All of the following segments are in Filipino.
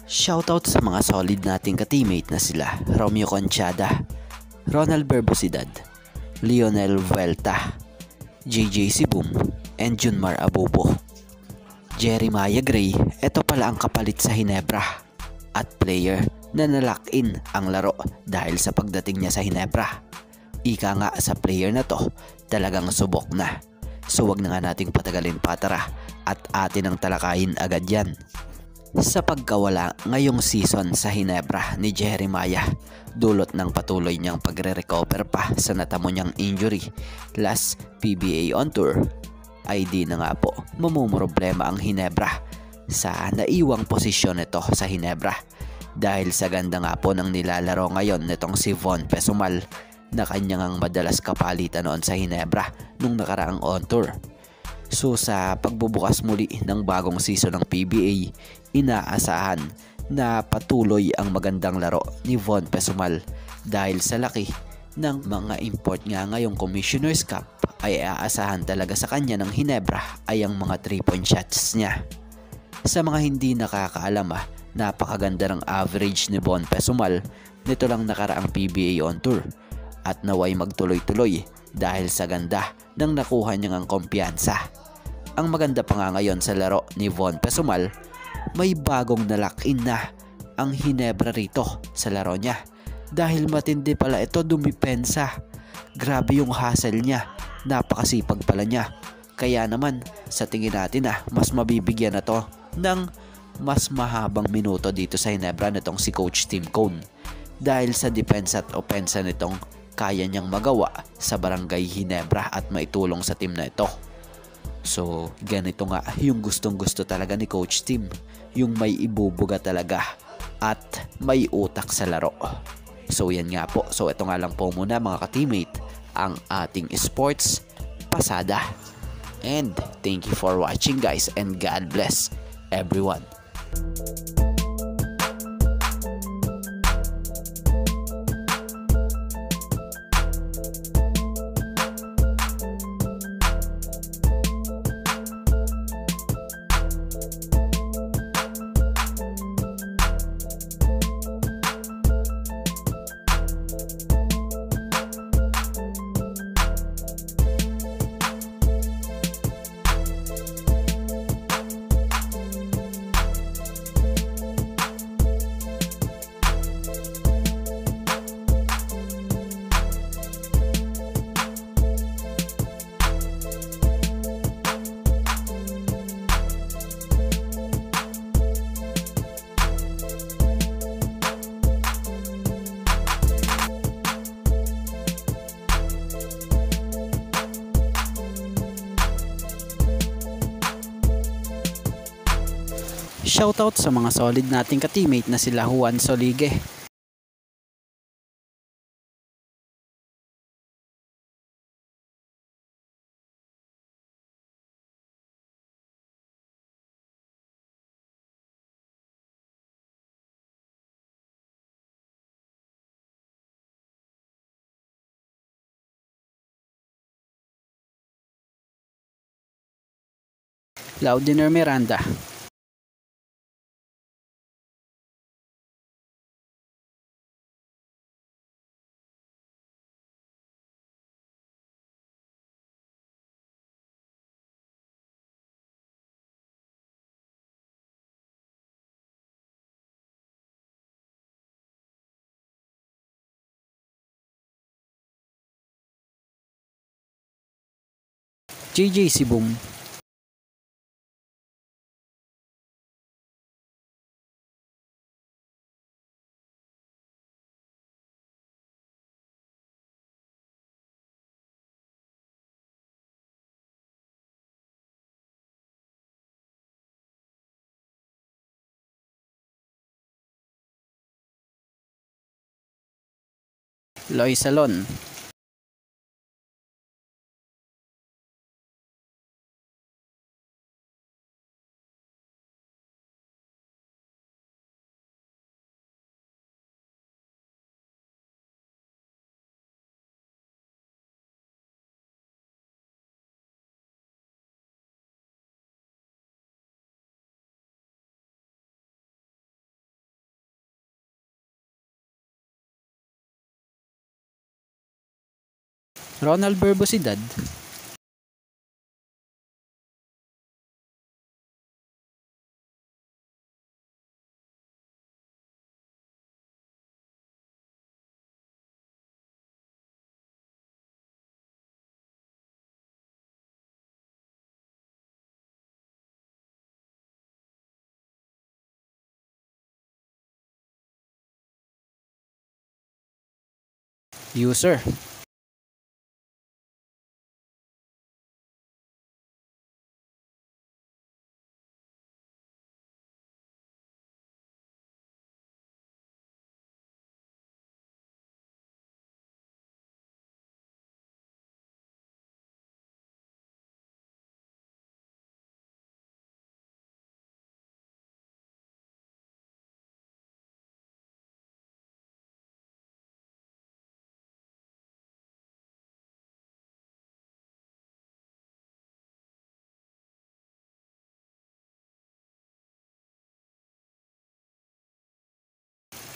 Shoutout sa mga solid nating ka-teammate na sila Romeo Conchada, Ronald Berbosidad, Lionel Vuelta, JJ Sibum, and Junmar Abubo. Jeremiah Gray, ito pala ang kapalit sa Hinebra at player na nalock-in ang laro dahil sa pagdating niya sa Hinebra. Ika nga sa player na to, talagang subok na. So wag na nga nating patagalin pa, tara at atin ang talakayin agad yan. Sa pagkawala ngayong season sa Hinebra ni Jeremiah, dulot ng patuloy niyang pagre-recover pa sa natamo niyang injury last PBA on tour, ay di na nga po mamumroblema ang Hinebra sa naiwang posisyon nito sa Hinebra dahil sa ganda nga po ng nilalaro ngayon nitong si Von Pesumal na kanyang madalas kapalitan noon sa Hinebra nung nakaraang on tour. So sa pagbubukas muli ng bagong season ng PBA, inaasahan na patuloy ang magandang laro ni Von Pesumal dahil sa laki ng mga import nga ngayong Commissioner's Cup ay aasahan talaga sa kanya ng Hinebra ay ang mga 3-point shots niya. Sa mga hindi nakakaalam, napakaganda ng average ni Von Pesumal nito lang nakaraang PBA on tour at naway magtuloy-tuloy dahil sa ganda ng nakuha niyang kumpiyansa. Ang maganda pa nga ngayon sa laro ni Von Pesumal, may bagong nalock-in na ang Hinebra rito sa laro niya dahil matindi pala ito dumipensa. Grabe yung hustle niya, napakasipag pala niya. Kaya naman sa tingin natin mas mabibigyan na to ng mas mahabang minuto dito sa Hinebra nitong si Coach Tim Cone dahil sa depensa at opensa nitong kaya niyang magawa sa Barangay Hinebra at maitulong sa team na ito. So ganito nga yung gustong gusto talaga ni Coach Tim, yung may ibubuga talaga at may utak sa laro. So yan nga po, so ito nga lang po muna mga ka-teammate ang ating sports pasada. And thank you for watching guys, and God bless everyone. Shoutout sa mga solid nating ka-teammate na sila Juan Solige, Laudiner Miranda, JJ Sibum, Loy Salon, Ronald Verbosidad, user,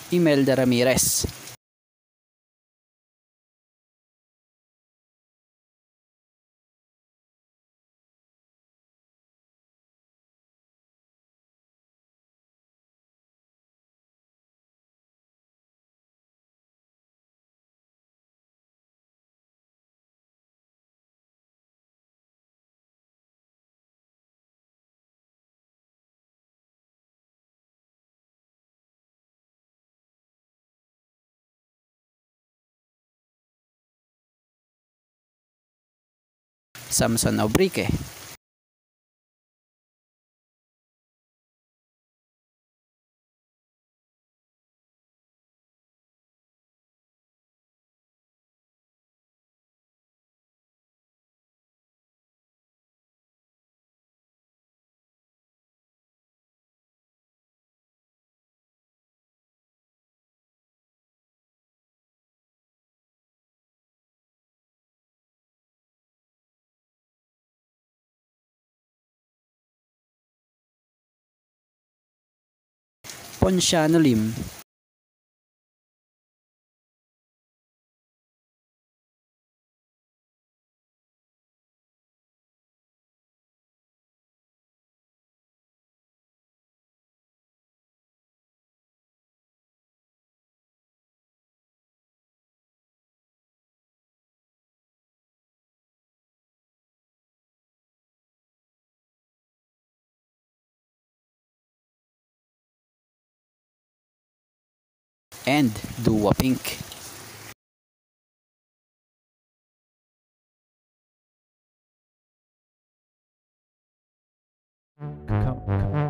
Imelda Ramirez, Samson Obrique, Ponciano Lim, and Dua Pink. Come.